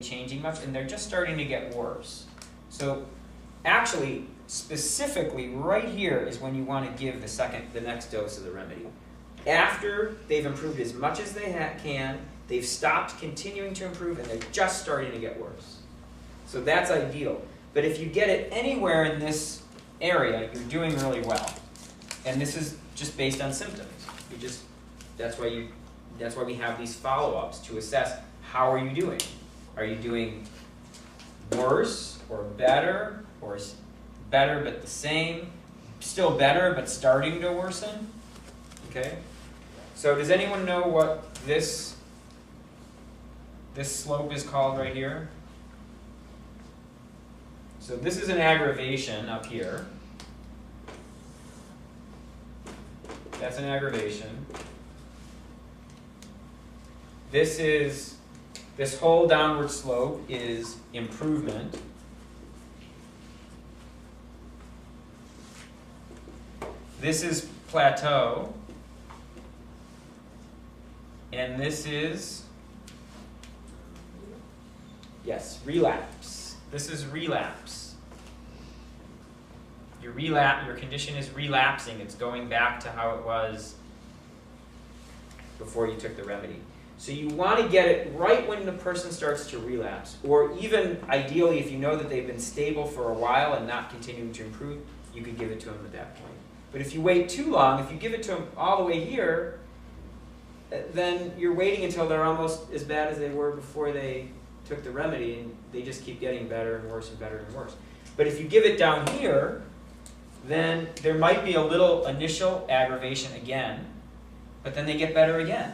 changing much, and they're just starting to get worse. So actually, specifically right here is when you want to give the next dose of the remedy. After they've improved as much as they can, they've stopped continuing to improve, and they're just starting to get worse. So that's ideal. But if you get it anywhere in this area, you're doing really well. And this is just based on symptoms. That's why we have these follow-ups to assess how are you doing. Are you doing worse or better, or better but the same, still better but starting to worsen? Okay. So does anyone know what this slope is called right here? So this is an aggravation up here. That's an aggravation. This whole downward slope is improvement. This is plateau. And this is, yes, relapse. This is relapse. Your condition is relapsing. It's going back to how it was before you took the remedy. So you want to get it right when the person starts to relapse, or even ideally if you know that they've been stable for a while and not continuing to improve, you could give it to them at that point. But if you wait too long, if you give it to them all the way here, then you're waiting until they're almost as bad as they were before they took the remedy, and they just keep getting better and worse and better and worse. But if you give it down here, then there might be a little initial aggravation again, but then they get better again.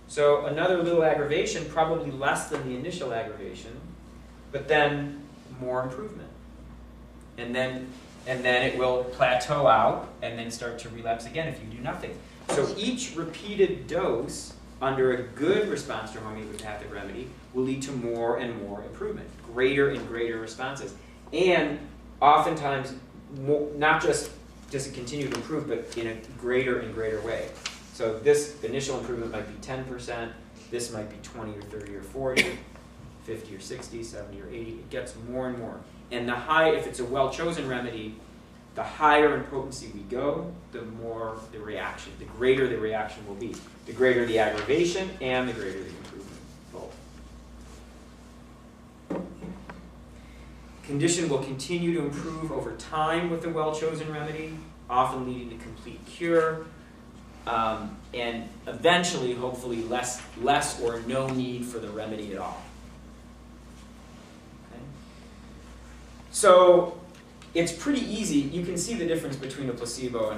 So another little aggravation, probably less than the initial aggravation, but then more improvement. And then it will plateau out and then start to relapse again if you do nothing. So each repeated dose under a good response to homeopathic remedy will lead to more and more improvement, greater and greater responses. And oftentimes, not just does it continue to improve, but in a greater and greater way. So this initial improvement might be 10%, this might be 20 or 30 or 40, 50 or 60, 70 or 80. It gets more and more. And if it's a well-chosen remedy, the higher in potency we go, the more the reaction, the greater the reaction will be. The greater the aggravation and the greater the improvement, both. Condition will continue to improve over time with the well-chosen remedy, often leading to complete cure, and eventually, hopefully, less or no need for the remedy at all. Okay? So it's pretty easy. You can see the difference between a placebo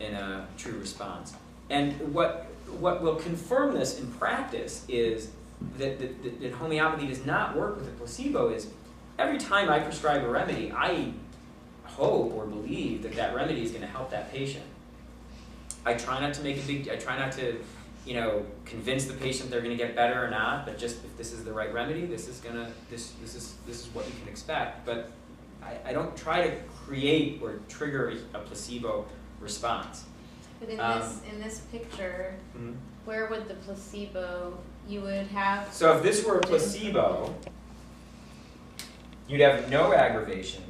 and a true response. And what will confirm this in practice is that homeopathy does not work with a placebo. Is every time I prescribe a remedy, I hope or believe that remedy is going to help that patient. I try not to convince the patient they're going to get better or not, but just if this is the right remedy, this is what you can expect. But I don't try to create or trigger a placebo response. But in this picture, where would the placebo, you would have... So if this were a placebo, you'd have no aggravation.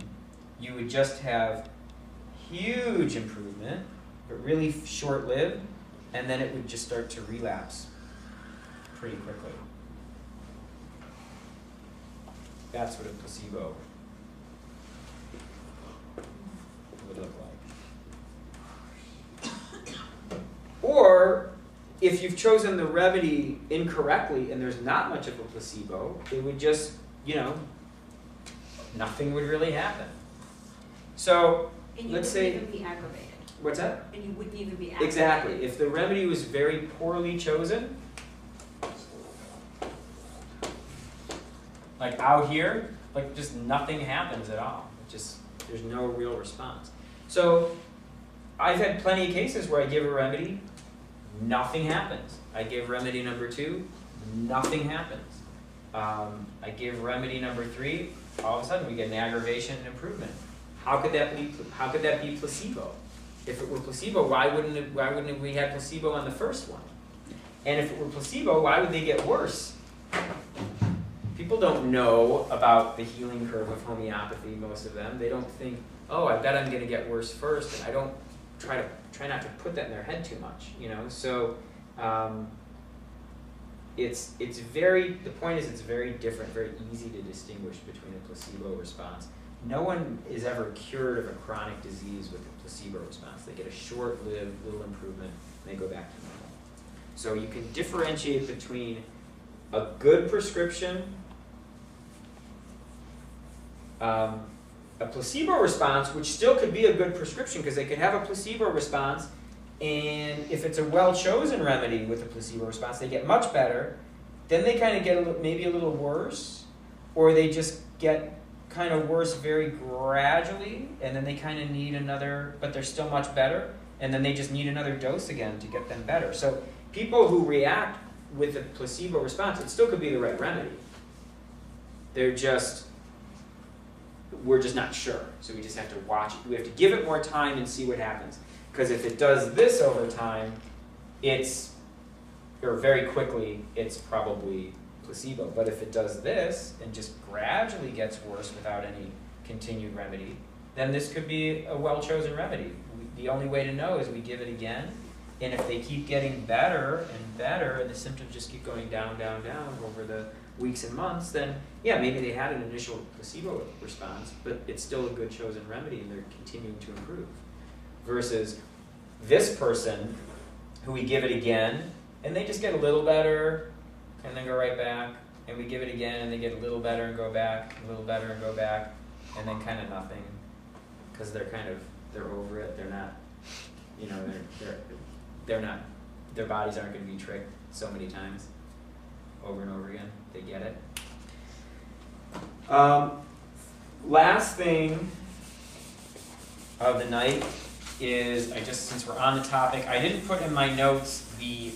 You would just have huge improvement, but really short-lived, and then it would just start to relapse pretty quickly. That's what a placebo would look like. Or if you've chosen the remedy incorrectly and there's not much of a placebo, it would just, nothing would really happen. So let's say... And you wouldn't even be aggravated. What's that? And you wouldn't even be aggravated. Exactly. If the remedy was very poorly chosen, like out here, like just nothing happens at all. There's no real response. So I've had plenty of cases where I give a remedy, nothing happens. I give remedy number 2, nothing happens. I give remedy number 3, all of a sudden we get an aggravation and improvement. How could that be placebo? If it were placebo, why wouldn't we have placebo on the first one? And if it were placebo, why would they get worse people don't know about the healing curve of homeopathy, most of them. They don't think, oh, I bet I'm going to get worse first, and I don't try not to put that in their head too much, you know? So the point is it's very different, very easy to distinguish between a placebo response. No one is ever cured of a chronic disease with a placebo response. They get a short-lived little improvement, and they go back to normal. So you can differentiate between a good prescription, a placebo response, which still could be a good prescription because they could have a placebo response, and if it's a well-chosen remedy with a placebo response, they get much better. Then they kind of get maybe a little worse, or they just get kind of worse very gradually, and then they kind of need another, but they're still much better, and then they just need another dose again to get them better. So people who react with a placebo response, it still could be the right remedy. We're just not sure. So we just have to watch it. We have to give it more time and see what happens. Because if it does this over time, or very quickly, it's probably placebo. But if it does this and just gradually gets worse without any continued remedy, then this could be a well-chosen remedy. The only way to know is we give it again, and if they keep getting better and better, and the symptoms just keep going down, down, down over the weeks and months, then yeah, maybe they had an initial placebo response, but it's still a good chosen remedy, and they're continuing to improve. Versus this person, who we give it again, and they just get a little better, and then go right back, and we give it again, and they get a little better and go back, a little better and go back, and then kind of nothing, because they're over it. They're not, you know, they're not, their bodies aren't going to be tricked so many times over and over again. They get it. Last thing of the night is, since we're on the topic, I didn't put in my notes the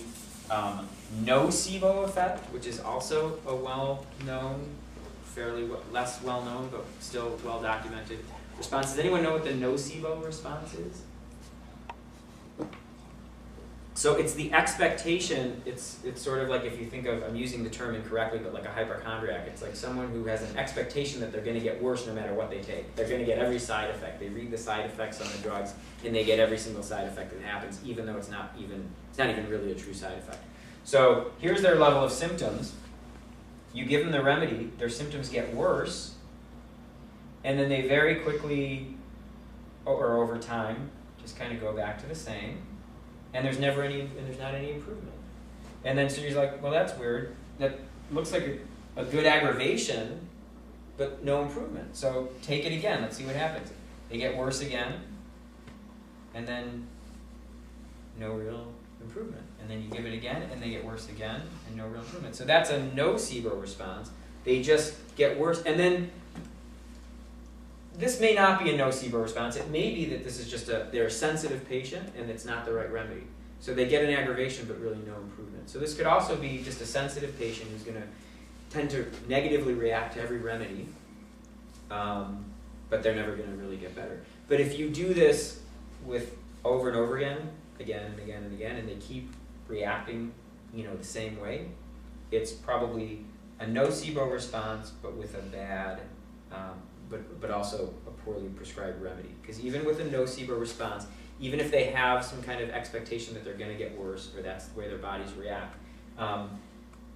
nocebo effect, which is also a well-known, fairly less well-known, but still well-documented response. Does anyone know what the nocebo response is? So it's the expectation, it's sort of like, if you think of, I'm using the term incorrectly, but like a hypochondriac. It's like someone who has an expectation that they're going to get worse no matter what they take. They're going to get every side effect. They read the side effects on the drugs, and they get every single side effect that happens, even though it's not even really a true side effect. So here's their level of symptoms. You give them the remedy, their symptoms get worse, and then they very quickly, or over time, just kind of go back to the same. And there's not any improvement. And then so you're like, well, that's weird. That looks like a good aggravation, but no improvement. So take it again. Let's see what happens. They get worse again, and then no real improvement. And then you give it again, and they get worse again, and no real improvement. So that's a nocebo response. They just get worse. And then this may not be a nocebo response. It may be that this is just they're a sensitive patient and it's not the right remedy. So they get an aggravation but really no improvement. So this could also be just a sensitive patient who's going to tend to negatively react to every remedy, but they're never going to really get better. But if you do this with over and over again and again and again, and they keep reacting, the same way, it's probably a nocebo response, but with a bad but also a poorly prescribed remedy. Because even with a nocebo response, even if they have some kind of expectation that they're going to get worse, or that's the way their bodies react,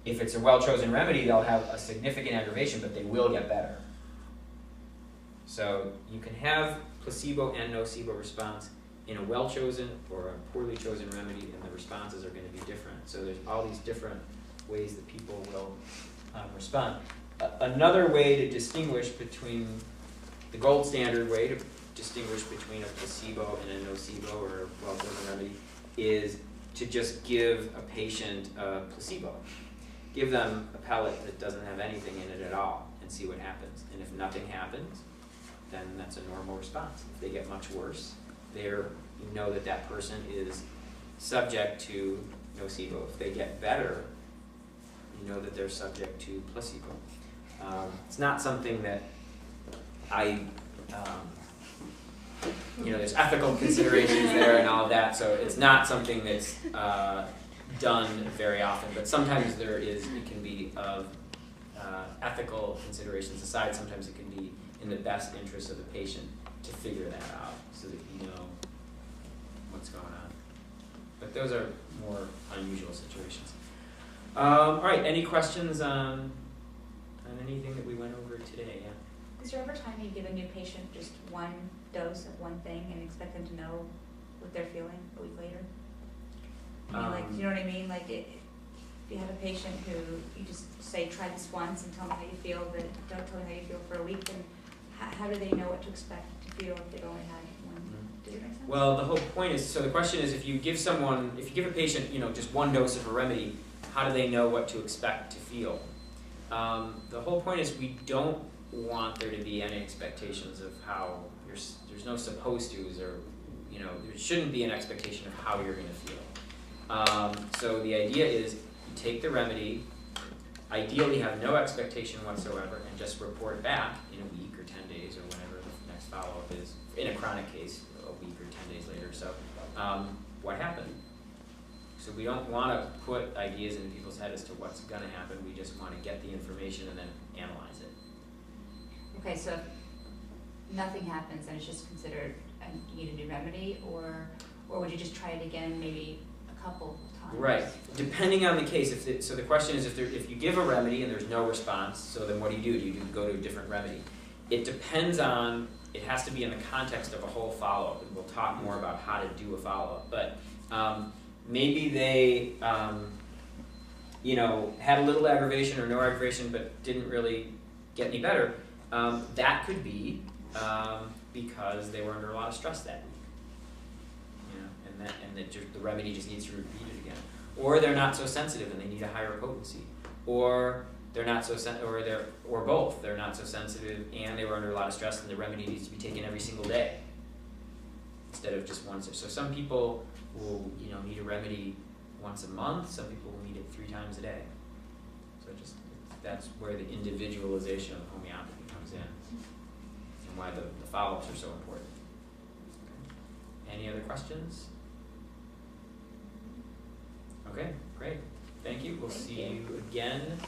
if it's a well-chosen remedy, they'll have a significant aggravation, but they will get better. So you can have placebo and nocebo response in a well-chosen or a poorly chosen remedy, and the responses are going to be different. So there's all these different ways that people will respond. Another way to distinguish between, the gold standard way to distinguish between a placebo and a nocebo or a well-chosen remedy is to just give a patient a placebo. Give them a pellet that doesn't have anything in it at all and see what happens. And if nothing happens, then that's a normal response. If they get much worse, you know that person is subject to nocebo. If they get better, you know that they're subject to placebo. It's not something that there's ethical considerations there and all of that, so it's not something that's done very often, but sometimes it can be of ethical considerations aside, sometimes it can be in the best interest of the patient to figure that out so that you know what's going on. But those are more unusual situations. All right, any questions on anything that we went over today? Yeah. Is there ever time you give a new patient just one dose of one thing and expect them to know what they're feeling a week later? I mean, like, do you know what I mean? Like, if you have a patient who you just say, try this once and tell me how you feel, but don't tell me how you feel for a week, then how do they know what to expect to feel if they've only had one? Does it make sense? Well, the whole point is, so the question is, if you give a patient, just one dose of a remedy, how do they know what to expect to feel? The whole point is we don't want there to be any expectations of how there's no supposed to's, or there shouldn't be an expectation of how you're going to feel. So the idea is you take the remedy, ideally have no expectation whatsoever, and just report back in a week or 10 days or whenever the next follow-up is. In a chronic case, a week or 10 days later. So what happened? So we don't want to put ideas in people's head as to what's going to happen. We just want to get the information and then analyze it. Okay, so if nothing happens and it's just considered you need a new remedy, or would you just try it again maybe a couple times? Right, depending on the case. So the question is, if you give a remedy and there's no response, so then what do? You go to a different remedy. It depends on, it has to be in the context of a whole follow-up, and we'll talk more about how to do a follow-up. But maybe they had a little aggravation or no aggravation but didn't really get any better. That could be because they were under a lot of stress that week, and the remedy just needs to repeat it again. Or they're not so sensitive and they need a higher potency. Or they're not so or both. They're not so sensitive and they were under a lot of stress and the remedy needs to be taken every single day instead of just once. So some people will need a remedy once a month. Some people will need it 3 times a day. So that's where the individualization of homeopathy comes in, and why the follow-ups are so important. Okay. Any other questions? Okay, great. Thank you. We'll see you again